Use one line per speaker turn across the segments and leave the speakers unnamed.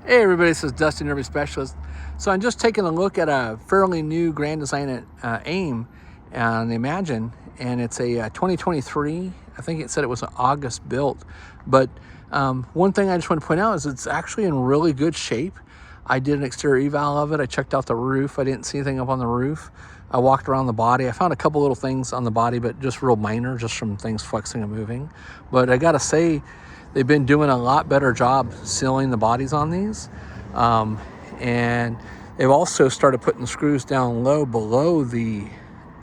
Hey everybody, this is Dustin, Nervy Specialist. So I'm just taking a look at a fairly new Grand Design AIM on the Imagine, and it's a 2023. I think it said it was an August built, but one thing I just want to point out is it's actually in really good shape. I did an exterior eval of it. I checked out the roof. I didn't see anything up on the roof. I walked around the body. I found a couple little things on the body, but just real minor, just from things flexing and moving. But I gotta say, they've been doing a lot better job sealing the bodies on these. And they've also started putting the screws down low below the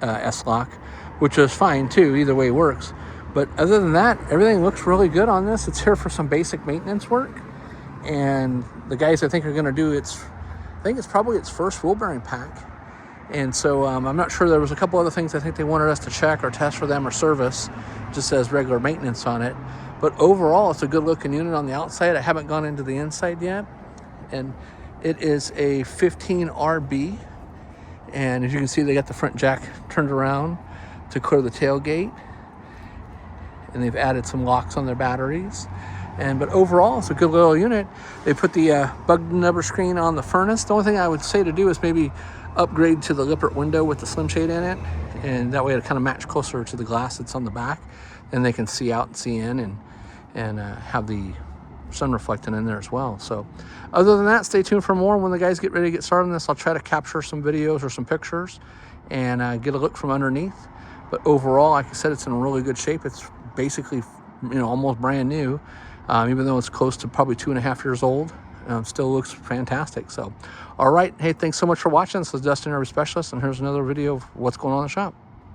S-lock, which is fine too. Either way works. But other than that, everything looks really good on this. It's here for some basic maintenance work. And the guys I think are gonna do I think it's probably its first wheel bearing pack. And so I'm not sure. There was a couple other things I think they wanted us to check or test for them or service, just as regular maintenance on it. But overall, it's a good looking unit on the outside. I haven't gone into the inside yet. And it is a 15 RB. And as you can see, they got the front jack turned around to clear the tailgate. And they've added some locks on their batteries. But overall, it's a good little unit. They put the bug number screen on the furnace. The only thing I would say to do is maybe upgrade to the Lippert window with the slim shade in it, and that way it'll kind of match closer to the glass that's on the back, and they can see out and see in, and have the sun reflecting in there as well. So other than that, stay tuned for more. When the guys get ready to get started on this, I'll try to capture some videos or some pictures and get a look from underneath. But overall, like I said, it's in really good shape. It's basically, almost brand new, even though it's close to probably 2.5 years old. Still looks fantastic. So, all right. Hey, thanks so much for watching. This is Dustin, Nervy Specialist, and here's another video of what's going on in the shop.